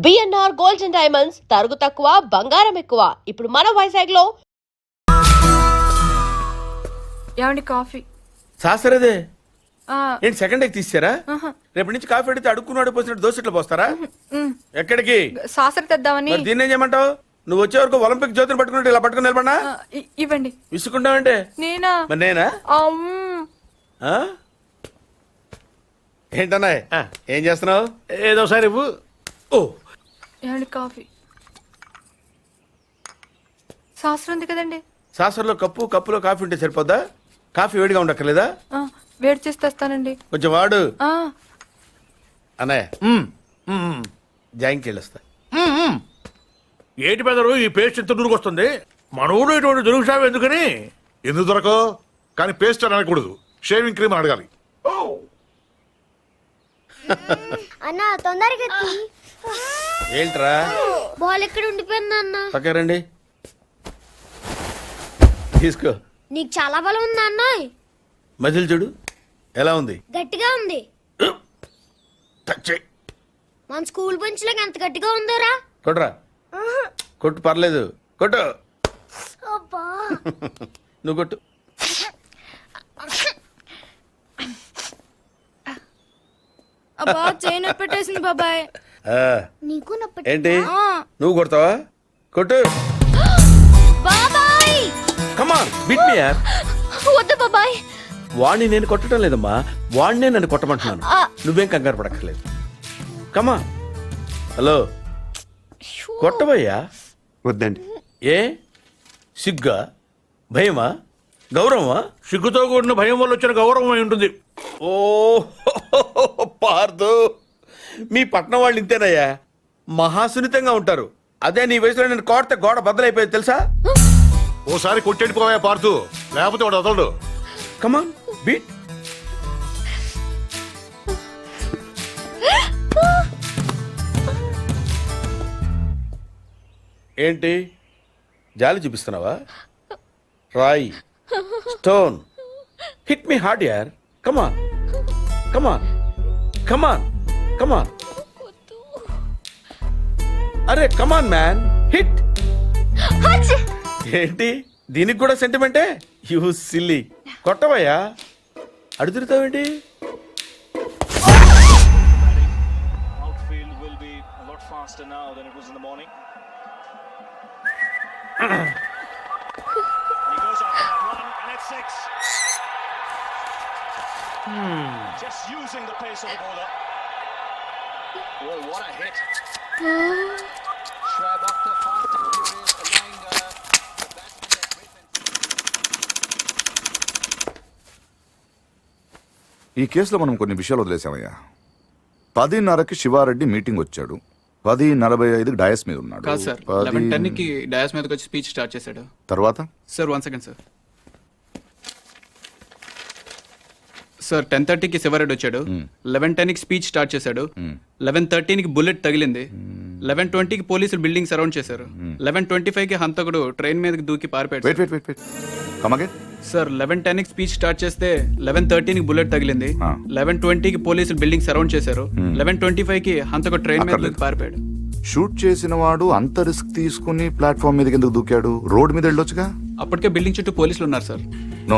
BNR gold and diamonds తరుగు తక్కువ బంగారం ఎక్కువ. ఇప్పుడు మన వైజాగ్ లో. ఏమండి కాఫీ? సాసరేదే ఏంటి సెకండ్ ఎగ్ తీసారా? రేపటి నుంచి కాఫీ అడిగితే అడుక్కున్నాడు పోసినట్టు దోశట్లు పోస్తారా? ఎక్కడికి? సాసర తెద్దామని. దీన్ని ఏం చేయమంటావు? నువ్వు వచ్చే వరకు ఒలింపిక్ జ్యోతిని పట్టుకున్నట్టు ఇలా పట్టుకుని నిలబడినా ఇవ్వండి. విసుకుంటావంటే నేనా? మరి నేనా? ఏంటన్నా ఏం చేస్తున్నావు? ఏదో సార్ ఇవ్వు. ఓ ఏమండి కాఫీ? సాసర ఉంది కదండి. సాసర్లో కప్పులో కాఫీ ఉంటే సరిపోద్దా? కాఫీ వేడిగా ఉండక్కర్లేదా? వేడి చేసి తెస్తానండి. కొంచెం వాడు అన్నయ్య. జాయింకి వెళ్ళొస్తా. ఏంటి పెదరు ఈ పేస్ట్ ఎంత దూరకు వస్తుంది? మన ఊళ్ళో ఇటువంటి దొరుకుతావు ఎందుకని? ఎందుకు దొరకో కానీ పేస్ట్ అని అనకూడదు, షేవింగ్ క్రీమ్ అడగాలి. అన్న తొందరగా ఏంట్రా బాల్ ఎక్కడ ఉండిపోయింది అన్న? పక్క రండి తీసుకో. నీకు చాలా బలం ఉంది అన్న. మజిల్ చూడు ఎలా ఉంది? గట్టిగా ఉంది. మన స్కూల్ బెంచ్ లాగా ఎంత గట్టిగా ఉందోరా. కొట్రా. కొట్టు పర్లేదు కొట్టు. నువ్వు కొట్టు. అబ్బా చేయి నొప్పి పెట్టేసింది బాబాయ్. నీకు నొప్పి ఏంటి నువ్వు కొడతావా? కొట్టు. బాబాయ్ కమాన్ బిట్ మీ యార్. వద్దు బాబాయ్. వాణ్ణి నేను కొట్టడం లేదమ్మా, వాణ్ణే నన్ను కొట్టమంటున్నాను. నువ్వేం కంగారు పడక్కర్లేదు. కమా. హలో కొట్టబోయ్యా. వద్దండి. ఏ సిగ్గా, భయమా, గౌరవమా? సిగ్గుతో కూడిన భయం వల్ల వచ్చిన గౌరవం అయి ఉంటుంది. ఓ పార్దు, మీ పట్నం వాళ్ళు ఇంతేనయ్యా, మహాసున్నితంగా ఉంటారు. అదే నీ వయసులో నేను కోడితే గోడ బద్దలైపోయేది తెలుసా? ఓసారి కొట్టెడిపోయా పార్తు, లేకపోతే వాడు వదలడు. కమాన్ బీట్. ఏంటి జాలి చూపిస్తున్నావా? రాయ్ స్టోన్ హిట్ మీ హార్డ్ యార్. కమాన్ కమాన్ కమాన్ కమాన్. అరే కమాన్ మ్యాన్ హిట్. ఏంటి దీనికి కూడా సెంటిమెంటే? You silly. కొట్టవయ్యా, అడుగుతావేంటి? Outfield will be a lot faster now than it was in the morning. He goes after that one and it's six. Just using the pace of the bowler. Well, what a hit. Schwab off the fast and furious, allowing the batsman a great. ఈ కేసులో మనం కొన్ని విషయాలు వదిలేసామయ్యా. 10:30కి Sivareddy meeting వచ్చాడు, 10:45కి dais మీద ఉన్నాడు. కాదు sir, 11:10కి dais మీదకి వచ్చి స్పీచ్ స్టార్ట్ చేశాడు. తర్వాత సార్ 1 సెకండ్ సార్. సార్ 10:30కి శివారెడ్డి వచ్చాడు, 11:10కి స్పీచ్ స్టార్ట్ చేశాడు, 11:13కి బుల్లెట్ తగిలింది, 11:20కి పోలీసులు బిల్డింగ్ సరౌండ్ చేశారు, 11:25కి హంతకుడు ట్రైన్ మీదకి దూకి పారిపోయాడు. సార్ 11:10కి స్పీచ్ స్టార్ట్ చేస్తే 11:13కి బుల్లెట్ తగిలింది, 11:20కి పోలీసులు బిల్డింగ్ సరౌండ్ చేశారు, 11:25కి హంతకుడు ట్రైన్ మీద దూకి పారిపోయాడు. షూట్ చేసిన వాడు అంత రిస్క్ తీసుకుని ప్లాట్ఫామ్ మీదకి ఎందుకు దూకాడు? రోడ్ మీద వెళ్ళొచ్చుగా. అప్పటికే బిల్డింగ్ చుట్టూ పోలీసులు ఉన్నారు సార్. నో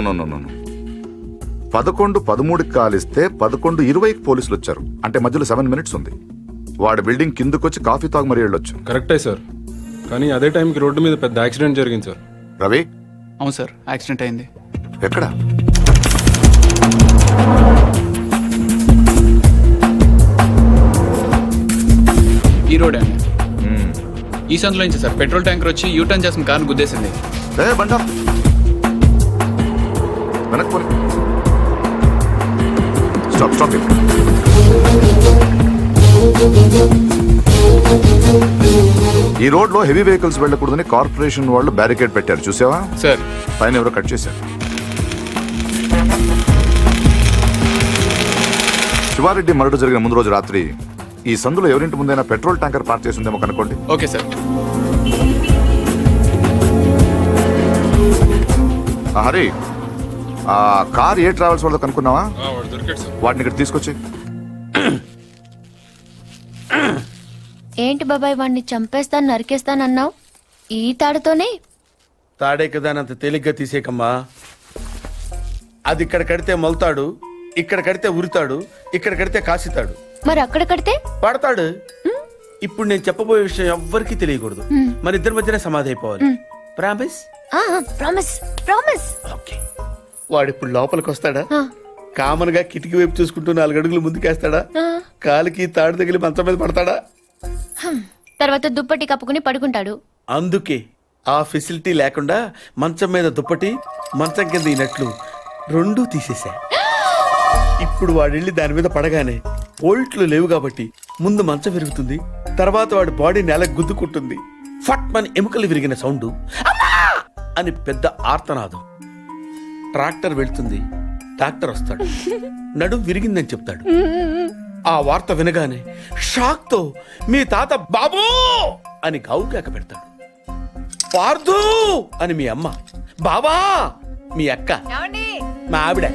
11:13కి కాలిస్తే 11:20కి పోలీసులు వచ్చారు, అంటే మధ్యలో 7 minutes ఉంది. వాడు బిల్డింగ్ కిందకొచ్చి కాఫీ తాగు మరీ వెళ్ళొచ్చు. కరెక్టే సార్, కానీ అదే టైంకి రోడ్డు మీద పెద్ద యాక్సిడెంట్ జరిగింది సార్. రవి? అవును సార్, యాక్సిడెంట్ అయింది. ఎక్కడ? ఈ రోడ్ అండి. ఈ సందులో నుంచి సార్ పెట్రోల్ ట్యాంకర్ వచ్చి యూటర్న్ చేసిన కార్ను గుద్దేసింది. బండా వెనక్కి స్టాప్. ఈ రోడ్ లో హెవీ వెహికల్స్ వెళ్ళకూడదని కార్పొరేషన్ వాళ్ళు బ్యారికేడ్ పెట్టారు, చూసావా? సార్ పైన ఎవరో కట్ చేశారు. శివారెడ్డి మర్డర్ జరిగిన ముందు రోజు రాత్రి ఈ సందులో ఎవరింటి ముందైనా పెట్రోల్ ట్యాంకర్ పార్క్ చేసి ఉందేమో కనుకోండి. Okay sir. హరి, ఆ కార్ ఏ ట్రావెల్స్ వాళ్ళతో కనుక్కున్నావా? వాటిని ఇక్కడ తీసుకొచ్చి. ఏంటి బాబాయ్ వాడిని చంపేస్తాను నరికేస్తానన్నావు ఈ తాడుతోనే? తాడే కదా అని అంత తేలిగ్గా తీసేకమ్మా. అది ఇక్కడ కడితే మొలతాడు, ఇక్కడ కడితే ఉరితాడు, ఇక్కడ కడితే కాసితాడు, మరి అక్కడ కడితే? పడతాడు. ఇప్పుడు నేను చెప్పబోయే విషయం ఎవ్వరికీ తెలియకూడదు. మన ఇద్దరి మధ్యనే సమాధి అయిపోవాలి. ప్రామిస్? Promise promise. ఓకే. వాడు ఇప్పుడు లోపలికి వస్తాడా? కామన్ గా కిటికీ వైపు చూసుకుంటూ 4 అడుగులు ముందుకేస్తాడా? కాలికి తాడు తగిలి మంచం మీద పడతాడా? తర్వాత దుప్పటి కప్పుకుని పడుకుంటాడు. అందుకే ఆ ఫెసిలిటీ లేకుండా మంచం మీద దుప్పటి, మంచం కింద ఈనట్లు రెండూ తీసేశా. ఇప్పుడు వాడెళ్ళి దాని మీద పడగానే పోల్ట్లు లేవు కాబట్టి ముందు మంచం విరుగుతుంది, తర్వాత వాడి బాడీ నేల గుద్దుకుంటుంది. ఫట్ మన ఎముకలు విరిగిన సౌండ్, అమ్మా అని పెద్ద ఆర్తనాదం. ట్రాక్టర్ వెళ్తుంది, డాక్టర్ వస్తాడు, నడుం విరిగిందని చెప్తాడు. ఆ వార్త వినగానే షాక్ తో మీ తాత బాబూ అని గావుకేక పెడతాడు. పార్థు అని మీ అమ్మ, బాబా మీ అక్క, మా ఆవిడ.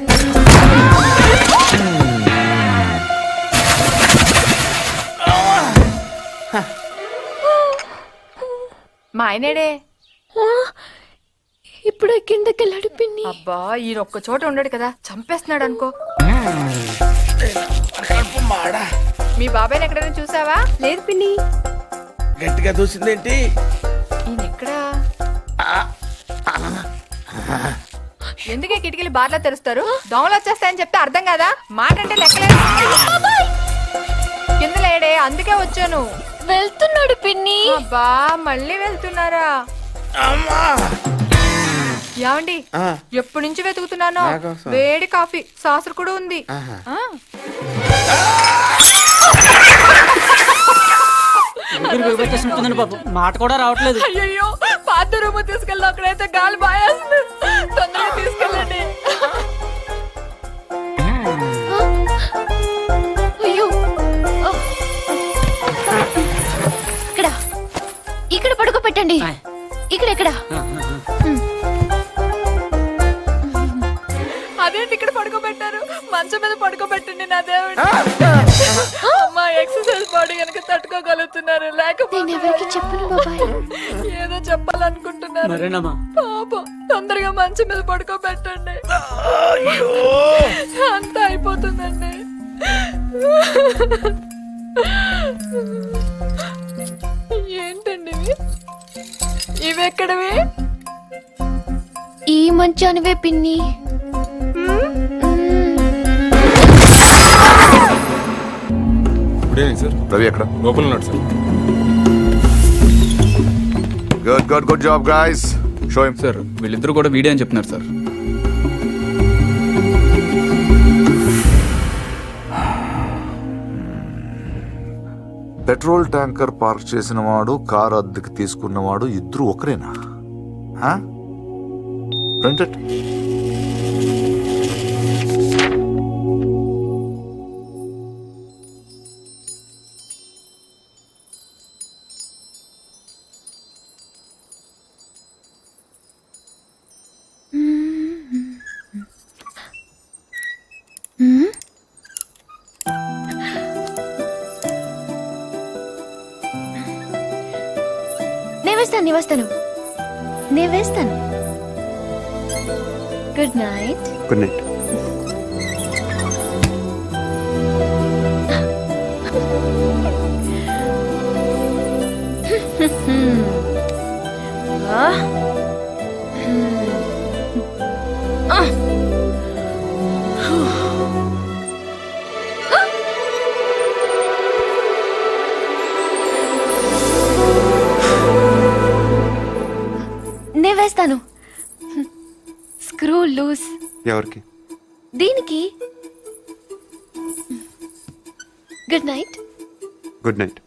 మా ఆయనేడే? ఇప్పుడు కిందకి వెళ్ళాడు పిన్ని. అబ్బా ఈయన ఒక్క చోట ఉండడు కదా, చంపేస్తున్నాడు అనుకో. మీ బాబాయ్ని ఎక్కడైనా చూసావా? లేదు పిన్ని. గట్టిగా దూసిందేంటి? ఈయన ఎక్కడా? ఎందుకే కిటికీలు బార్లా తెరుస్తారు? దోమలు వచ్చేస్తాయని చెప్తే అర్థం కదా? మాట అంటే లెక్కలేదు. కింద లేడే, అందుకే వచ్చాను. వెళ్తున్నాడు పిన్ని. అబ్బా మళ్ళీ వెళ్తున్నారా? ఏమండి, ఎప్పటి నుంచి వెతుకుతున్నానో వేడి కాఫీ సాసర్ కూడా ఉంది. మాట కూడా రావట్లేదు. అయ్యో పాత రూమ్ తీసుకెళ్ళి అక్కడైతే గాలి బాయేస్తుంది. తొందరగా తీసుకెళ్ళండి. అయ్యో ఇక్కడ ఇక్కడ పడుకోబెట్టండి. ఇక్కడ అదేంటి ఇక్కడ పడుకోబెట్టారు? మంచం మీద పడుకోబెట్టండి నా దేవుడు. అమ్మా ఎక్సర్సైజ్ బాడీ కనుక తట్టుకోగలుగుతున్నారు, లేకపోతే ఎవరికి చెప్పను బాబాయ్. ఏదో చెప్పాలనుకుంటున్నారు. పాపం తొందరగా మంచం మీద పడుకోబెట్టండి. అంతా అయిపోతుందండి. ఏంటండి ఇవి ఎక్కడవి? ఈ మంచానివే పిన్ని. Good evening sir. రవి ఎక్కడ? లోపల ఉన్నాడు sir. Good job guys. Show him. Sir వీళ్ళిద్దరూ కూడా వీడియో అని చెప్తున్నారు సార్. పెట్రోల్ ట్యాంకర్ పార్క్ చేసిన వాడు, కారు అద్దెకి తీసుకున్నవాడు ఇద్దరు ఒకరేనా? ప్రింటెడ్. నేను వేస్తాను. Good night. Good night. నేను వేస్తాను. Screw loose. ఎవరికి? దీనికి. Good night. Good night.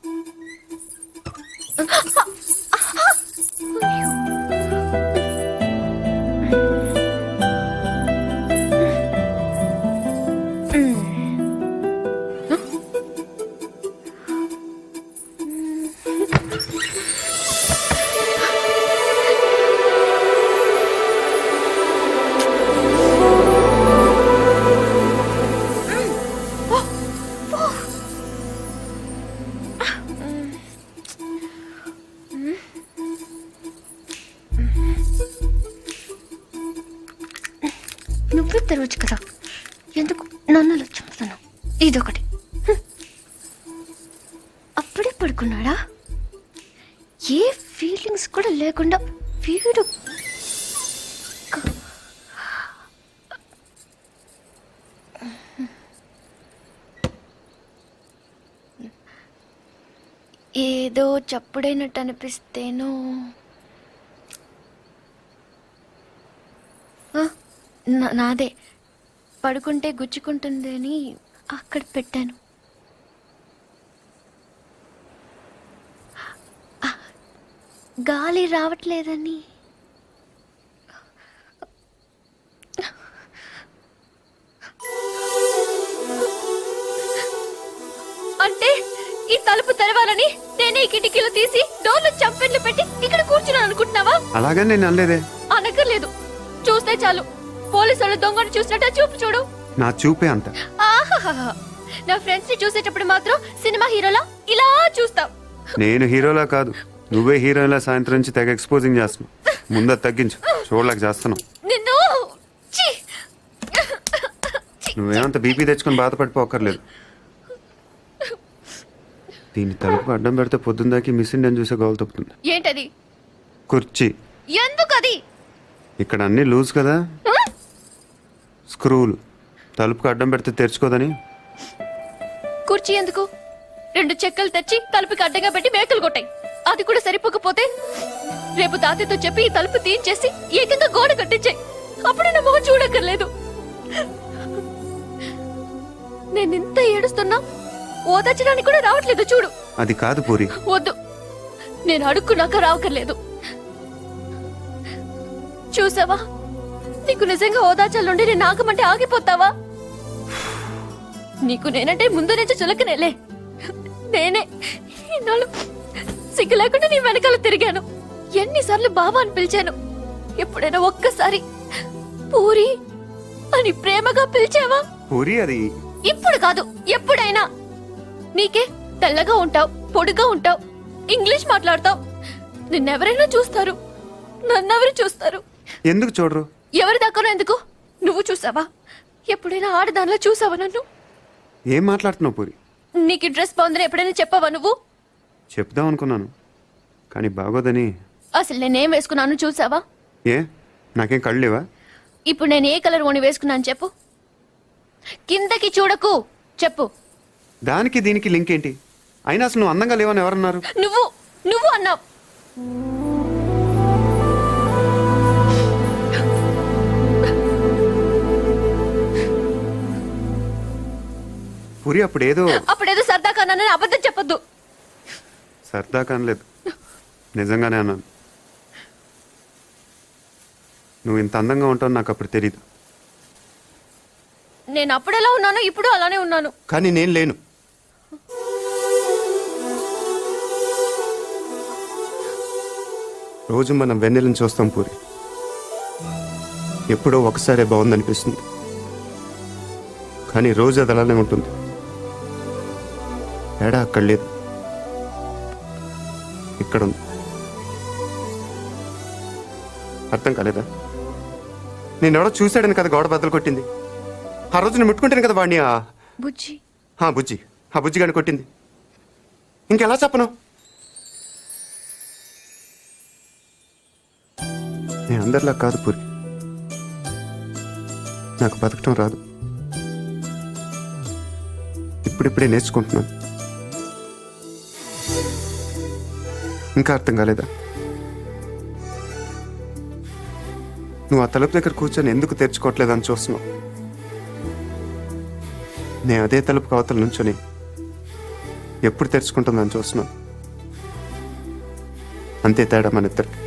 తలుపే తెరవచ్చు కదా, ఎందుకు నన్ను చంపుతాను? ఇదొకటి. అప్పుడే పడుకున్నాడా? ఏ ఫీలింగ్స్ కూడా లేకుండా వీడు ఏదో చప్పుడైనట్టు అనిపిస్తేనో. నాదే పడుకుంటే గుచ్చుకుంటుంది అని అక్కడ పెట్టాను. గాలి రావట్లేదని అంటే ఈ తలుపు తెరవాలని నేనే ఈ కిటికీలు తీసి డోర్లు చంపెట్లు పెట్టి ఇక్కడ కూర్చున్నాను అనుకుంటున్నావా? అలాగని నేను అనలేదే. అనక్కర్లేదు, చూస్తే చాలు పోలీసు వాళ్ళు దొంగను చూసినట్టు చూపు చూడు. నా చూపే అంత. ఆహాహా, నా ఫ్రెండ్స్ ని చూసేటప్పుడు మాత్రం సినిమా హీరోలా ఇలా చూస్తావు. నేను హీరోలా కాదు, నువ్వే హీరోలా సాయంత్రం నుంచి తెగ ఎక్స్పోజింగ్ చేస్తున్నావు. ముందు అది తగ్గించు, చూడలేక చేస్తున్నావు. నిన్ను ఛీ! నువ్వేమంత బీపీ తెచ్చుకొని బాధపడిపోకర్లేదు. దీన్ని తలుపు అడ్డం పెడితే పొద్దున్నదాకి మిస్ ఇండియన్ చూసే గోల్ తప్పుతుంది. ఏంటది? కుర్చీ. ఎందుకది? ఇక్కడ అన్నీ లూజ్ కదా, స్క్రూలు. తలుపుకి అడ్డం పెడితే తెరుచుకోదని. కుర్చీ ఎందుకు? 2 చెక్కలు తెచ్చి తలుపుకి అడ్డంగా పెట్టి మేకలు కొట్టాయి. అది కూడా సరిపోకపోతే రేపు తాతయ్యతో చెప్పి ఈ తలుపు తీయించేసి ఏకంగా గోడ కట్టించాయి. అప్పుడు నా మొహం చూడక్కర్లేదు. నేనింత ఏడుస్తున్నా ఓదార్చడానికి కూడా రావట్లేదు చూడు. అది కాదు పూరి. వద్దు, నేను అడుక్కున్నాక రావక్కర్లేదు. చూసావా, నీకు నిజంగా ఓదార్చాలంటే నేను ఆగమంటే ఆగిపోతావా? నీకు నేనంటే ముందు నుంచి చులకనేలే. నేనే ఇన్నాళ్ళు సిగ్గు లేకుండా నీ వెనకాల తిరిగాను. ఎన్నిసార్లు బావా అని పిలిచాను. ఎప్పుడైనా ఒక్కసారి పూరి అని ప్రేమగా పిలిచావా? పూరి అది ఇప్పుడు కాదు, ఎప్పుడైనా. నీకే తెల్లగా ఉంటావు, పొడిగా ఉంటావు, ఇంగ్లీష్ మాట్లాడతావు. నిన్నెవరైనా చూస్తారు, నన్నెవరు చూస్తారు? ఎందుకు చూడరు? ఎవరి దాకానో ఎందుకు? నువ్వు చూసావా? ఎప్పుడైనా ఆడదానిలో చూసావా నన్ను? ఏం మాట్లాడుతున్నావు పూరి? నీకు డ్రెస్ బాగుందని ఎప్పుడైనా చెప్పావా నువ్వు? చెప్దాం అనుకున్నాను, కానీ బాగోదని. అసలు నేనేం వేసుకున్నాను చూసావా? ఏ, నాకేం కళ్ళు లేవా? ఇప్పుడు నేను ఏ కలర్ ఓని వేసుకున్నాను చెప్పు. కిందకి చూడకు, చెప్పు. దానికి దీనికి లింక్ ఏంటి? అయినా అసలు నువ్వు అందంగా లేవని ఎవరన్నారు? నువ్వు అన్నావు. పూరి అప్పుడేదో సరదాగా అన్నానని అబద్ధం చెప్పొద్దు. సరదా కానలేదు, నిజంగానే అన్నాను. నువ్వు ఇంత అందంగా ఉంటావు నాకు అప్పుడు తెలీదు. నేను అప్పుడు ఎలా ఉన్నానో ఇప్పుడు అలానే ఉన్నాను. కానీ నేను లేను. రోజు మనం వెన్నెలను చూస్తాం పూరి. ఎప్పుడో ఒకసారే బాగుందనిపిస్తుంది, కానీ రోజు అది అలానే ఉంటుంది. ఏడా అక్కడ లేదు, ఇక్కడ ఉంది. అర్థం కాలేదా? నేనెవడో చూశాడని కదా గోడ బద్దలు కొట్టింది. ఆ రోజు నేను ముట్టుకుంటాను కదా వాడిని. బుజ్జి బుజ్జి, ఆ బుజ్జిగాని కొట్టింది. ఇంకెలా చెప్పను? నేను అందరిలా కాదు పూరి, నాకు బతకటం రాదు. ఇప్పుడిప్పుడే నేర్చుకుంటున్నాను. ఇంకా అర్థం కాలేదా? నువ్వు ఆ తలుపు దగ్గర కూర్చొని ఎందుకు తెరుచుకోవట్లేదని చూస్తున్నావు. నేను అదే తలుపు కవతల నుంచొని ఎప్పుడు తెరుచుకుంటుందని చూస్తున్నాను. అంతే తేడా మన ఇద్దరికి.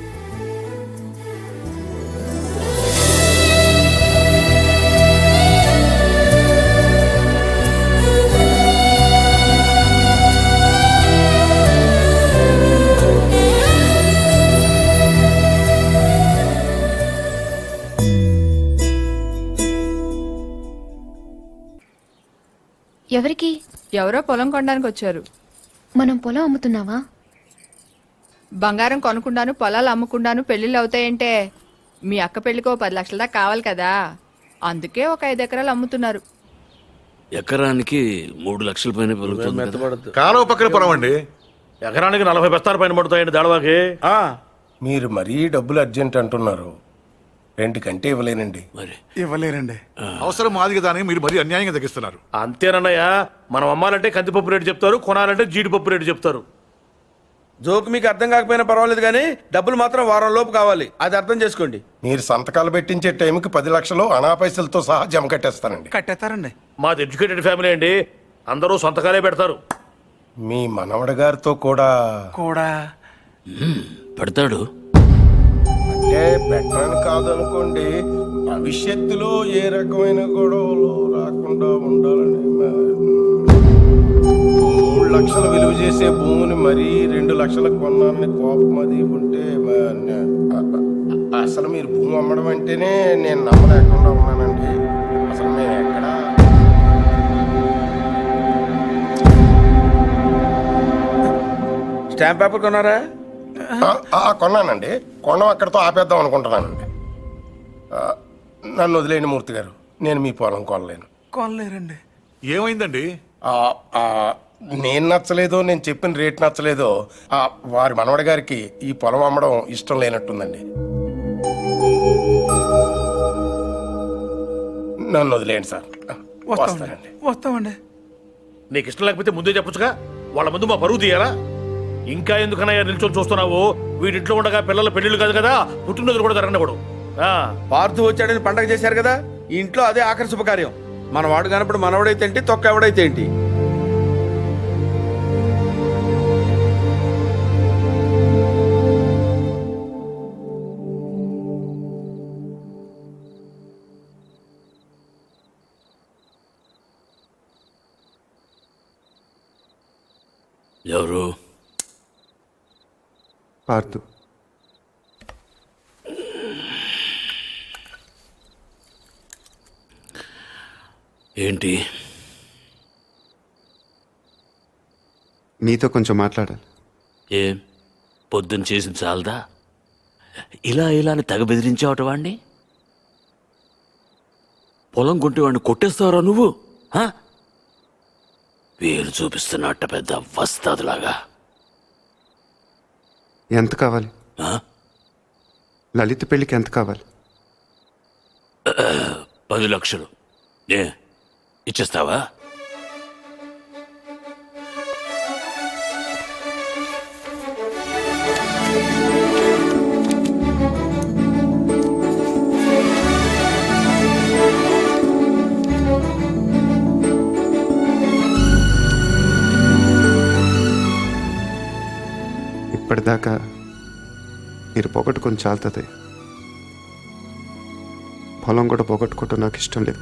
ఎవరికి? ఎవరో పొలం కొనడానికి వచ్చారు. మనం పొలం అమ్ముతున్నావా? బంగారం కొనుక్కుండాను, పొలాలు అమ్ముకుండాను పెళ్లిళ్ళు అవుతాయంటే మీ అక్క పెళ్లికో 10 లక్షల దాకా కావాలి కదా. అందుకే ఒక 5 ఎకరాలు అమ్ముతున్నారు. ఎకరానికి 3 లక్షల పైన పలుకుతుంది కదా. మెత్తబడద్దు. కాలువ పక్కన పొలం అండి. ఎకరానికి 40 బస్తాల పైన పడుతాయండి దాడవాకి. మీరు మరీ డబ్బులు అర్జెంట్ అంటున్నారు. 2 కంటే ఇవ్వలేనండి. మరి ఇవ్వలేరండి. అవసరం మాదిగా దానికి మీరు మరీ అన్యాయంగా తగ్గిస్తున్నారు. అంతేనన్నయ్య, మనం అమ్మాలంటే కందిపప్పు రేటు చెప్తారు, కొనాలంటే జీడిపప్పు రేటు చెప్తారు. జోక్ మీకు అర్థం కాకపోయినా పర్వాలేదు కానీ డబ్బులు మాత్రం వారం లోపు కావాలి, అది అర్థం చేసుకోండి. మీరు సంతకాలు పెట్టించే టైంకి 10 లక్షలు అనా పైసలతో సహా జమ కట్టేస్తానండి. కట్టేస్తారండి. మాది ఎడ్యుకేటెడ్ ఫ్యామిలీ అండి, అందరూ సంతకాలే పెడతారు. మీ మనవడి గారితో కూడా పెడతాడు. అంటే పెట్టడానికి కాదనుకోండి, భవిష్యత్తులో ఏ రకమైన గొడవలు రాకుండా ఉండాలని 3 లక్షలు విలువ చేసే భూమిని మరీ 2 లక్షలకు కొన్నానని కోపం అది ఉంటే అసలు మీరు భూమి అమ్మడం అంటేనే నేను నమ్మలేకుండా ఉన్నానండి. అసలు మేము ఎక్కడ స్టాంప్ పేపర్ కొన్నారా? కొన్నానండి. కొనం అక్కడితో ఆపేద్దాం అనుకుంటున్నానండి. నన్ను వదిలేని మూర్తి గారు, నేను మీ పొలం కొనలేను. కొనలేరండి. ఏమైందండి? నేను నచ్చలేదో, నేను చెప్పిన రేట్ నచ్చలేదో వారి మనవడి గారికి ఈ పొలం అమ్మడం ఇష్టం లేనట్టుందండి. నన్ను వదిలేయండి సార్. వస్తానండి. వస్తామండి. నీకు ఇష్టం లేకపోతే ముందే చెప్పొచ్చుగా, వాళ్ళ ముందు మా పరువు తీయాలా? ఇంకా ఎందుకనయ్యా నిల్చొని చూస్తున్నావు? వీడింట్లో ఉండగా పిల్లల పెళ్లిళ్ళు కాదు కదా, పుట్టినరోజులు కూడా జరగనివ్వడు. పార్థు వచ్చాడని పండగ చేశారు కదా, ఈ ఇంట్లో అదే ఆఖరి శుభకార్యం. మన వాడు కానప్పుడు మనవడైతే ఏంటి, తొక్క ఎవడైతే ఏంటి. ఎవరు? పార్థు. ఏంటి? నీతో కొంచెం మాట్లాడాలి. ఏం పొద్దున్న చేసింది చాలదా? ఇలా అని తెగ బెదిరించావట వాడిని. పొలం కొంటే వాడిని కొట్టేస్తావరా నువ్వు? వేలు చూపిస్తున్నట్ట పెద్ద వస్తాదులాగా. ఎంత కావాలి? లలిత పెళ్లికి ఎంత కావాలి? 10 లక్షలు. ఇచ్చేస్తావా? ఇప్పటిదాకా మీరు పోగొట్టుకొని చాలుతుంది. పొలం కూడా పోగొట్టుకోవటం నాకు ఇష్టం లేదు.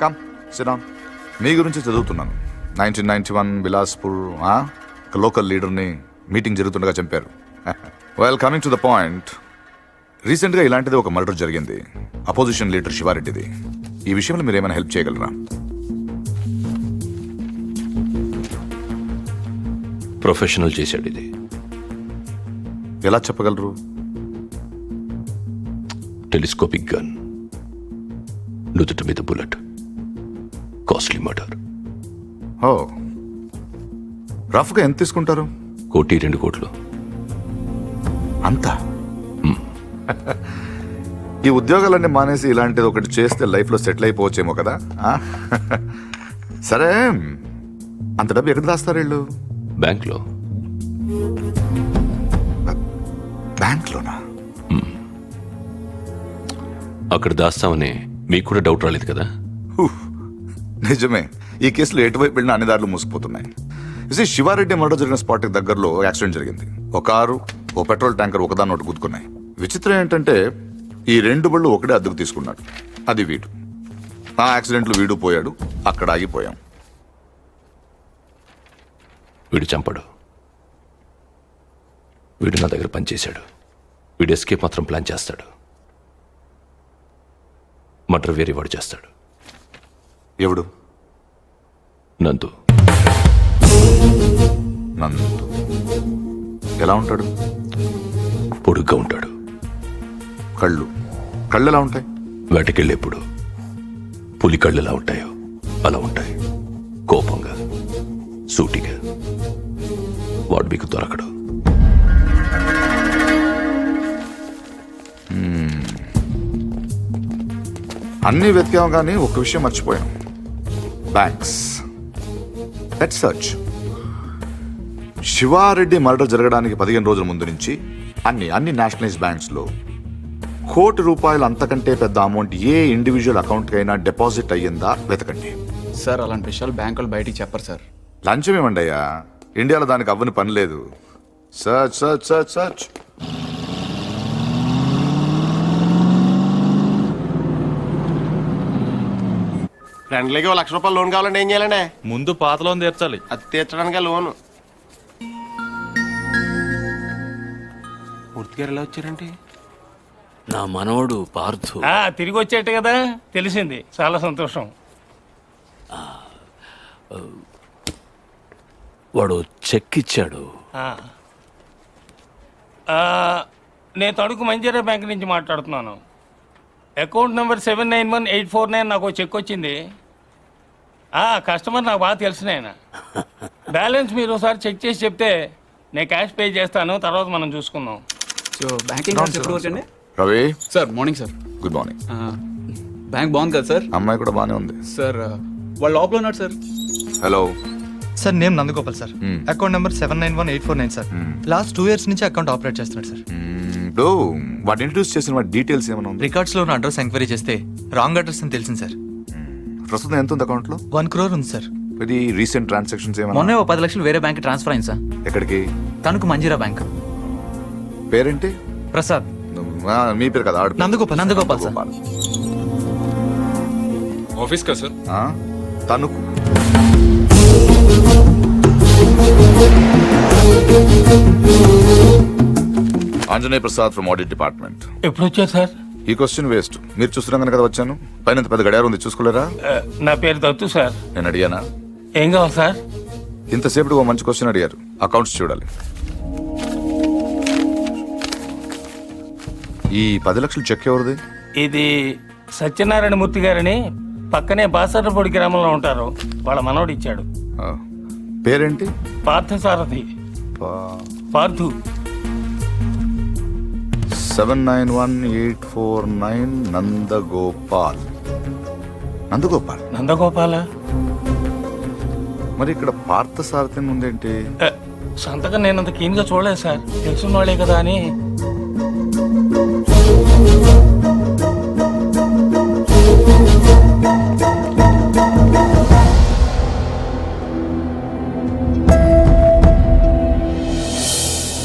కమ్ సిరాన్. మీ గురించి చదువుతున్నాను. 1991 బిలాస్పూర్ లోకల్ లీడర్ని మీటింగ్ జరుగుతుండగా చంపారు. Well, coming to the point, రీసెంట్గా ఇలాంటిది ఒక మర్డర్ జరిగింది, అపోజిషన్ లీడర్ శివారెడ్డిది. ఈ విషయంలో మీరు ఏమైనా హెల్ప్ చేయగలరా? ప్రొఫెషనల్ చేశాడు ఇది. ఎలా చెప్పగలరు? టెలిస్కోపిక్ గన్, నుదుటి మీద బుల్లెట్, కాస్ట్లీ మర్డర్. ఓ, రఫ్గా ఎంత తీసుకుంటారు? 1-2 కోట్లు. అంతా? ఈ ఉద్యోగాలన్నీ మానేసి ఇలాంటిది ఒకటి చేస్తే లైఫ్లో సెటిల్ అయిపోవచ్చేమో కదా. సరే, అంత డబ్బు ఎక్కడ దాస్తారు వీళ్ళు? బ్యాంక్లో. బ్యాంక్లోనా? అక్కడ దాస్తామని మీకు కూడా డౌట్ రాలేదు కదా? నిజమే, ఈ కేసులో ఎటువైపు వెళ్ళినా అన్ని దారులు మూసుకుపోతున్నాయి. శివారెడ్డి మర్డర్ జరిగిన స్పాట్కి దగ్గరలో యాక్సిడెంట్ జరిగింది. ఒక కారు, ఓ పెట్రోల్ ట్యాంకర్ ఒకదాన్ని ఒకటి గుద్దుకున్నాయి. విచిత్రం ఏంటంటే ఈ 2 బళ్ళు ఒకటే అద్దెకు తీసుకున్నాడు. అది వీడు. ఆ యాక్సిడెంట్లో వీడు పోయాడు, అక్కడ ఆగిపోయాం. వీడు చంపడు. వీడు నా దగ్గర పనిచేశాడు. వీడు ఎస్కేప్ మాత్రం ప్లాన్ చేస్తాడు. మర్డర్ వేరే వాడు చేస్తాడు. ఎవడు? నందు. నందు ఎలా ఉంటాడు? పొడుగ్గా ఉంటాడు. కళ్ళు కళ్ళు ఎలా ఉంటాయి? వేటకెళ్ళేప్పుడు పులి కళ్ళు ఎలా ఉంటాయో అలా ఉంటాయి. కోపంగా, సూటిగా. వాడు మీకు దొరకడు. అన్నీ వెతికాం కానీ ఒక విషయం మర్చిపోయాం. Banks. Let's search. Shiva Reddy murder జరగడానికి 15 రోజుల ముందు నుంచి అన్ని నేషనలైజ్ బ్యాంక్స్ లో ₹1,00,00,000 అంతకంటే పెద్ద అమౌంట్ ఏ ఇండివిజువల్ అకౌంట్ కైనా డిపాజిట్ అయ్యిందా వెతకండి. సార్ అలాంటి విషయాలు బ్యాంకులు బయటికి చెప్పరు సార్. లంచం ఏమండి అయ్యా, ఇండియాలో దానికి అవ్వని పని లేదు. Search search search search. ఫ్రెండ్లీకి ₹1,00,000 లోన్ కావాలంటే ఏం చేయాలండి? ముందు పాత లోన్ తీర్చాలి. అది తీర్చడానికి లోను. పూర్తిగా ఎలా వచ్చారంటే నా మనవడు పార్థు. తిరిగి వచ్చేట్టు కదా, తెలిసింది. చాలా సంతోషం. వాడు చెక్ ఇచ్చాడు. నేను తణుకు మంజీరా బ్యాంక్ నుంచి మాట్లాడుతున్నాను. అకౌంట్ నెంబర్ 791849 నాకు ఒక చెక్ వచ్చింది. కస్టమర్ నాకు బాగా తెలిసిన ఆయన. బ్యాలెన్స్ మీరు ఒకసారి చెక్ చేసి చెప్తే నేను క్యాష్ పే చేస్తాను, తర్వాత మనం చూసుకుందాం. సో బ్యాంకింగ్ ఎప్పుడు వచ్చండి? Ravi sir morning sir. Good morning. Bank బాగుంది కదా సార్? అమ్మాయి కూడా బాగానే ఉంది సార్. వాళ్ళు లోపల ఉన్నారు sir. Hello sir, name Nandagopal sir. Account number 791849 sir. Last 2 years నుంచి అకౌంట్ ఆపరేట్ చేస్తున్నాడు సార్. ఇప్పుడు వాడు ఇంట్రడ్యూస్ చేసిన వాడి డీటెయిల్స్ ఏమైనా ఉంది? రికార్డ్స్ లో ఉన్న అడ్రస్ ఎంక్వైరీ చేస్తే రాంగ్ అడ్రస్ అని తెలిసింది సార్. ప్రస్తుతం ఎంత ఉంది అకౌంట్ లో? 1 crore ఉంది సార్. ఇది రీసెంట్ ట్రాన్సాక్షన్స్ ఏమైనా? మొన్నే 10 లక్షలు వేరే బ్యాంక్ ట్రాన్స్ఫర్ అయింది సార్. ఎక్కడికి? తణుకు మంజీరా బ్యాంక్. పేరేంటి? ప్రసాద్. మీ పేరు కదా? నందగోపాల్. నందగోపాల్ సార్. ఆఫీస్ కా sir? Tanuku. Anjaneya Prasad from audit department. ఎప్పుడు వచ్చారు సార్? ఈ క్వశ్చన్ వేస్ట్. మీరు చూస్తున్నాను కదా వచ్చాను. పైన పెద్ద గడియారం ఉంది, చూసుకోలేరా? నా పేరు దత్తు సార్. నేను అడిగానా? ఏం కావాలి సార్? ఇంతసేపు ఓ మంచి క్వశ్చన్ అడిగారు. అకౌంట్స్ చూడాలి. ఈ 10 లక్షలు చెక్ ఎవరిది? ఇది సత్యనారాయణ మూర్తి గారని పక్కనే బాసర్లపొడి గ్రామంలో ఉంటారు. వాళ్ళ మనవడు ఇచ్చాడు. పేరేంటి? పార్థసారథి. పార్థు. 791849 నందగోపాల్. నందగోపాల్. నందగోపాల. మరి ఇక్కడ పార్థసారథి ఉందేంటి? సంతకం నేనంత కీన్ గా చూడలేదు సార్. తెలుసున్న వాళ్ళే కదా అని.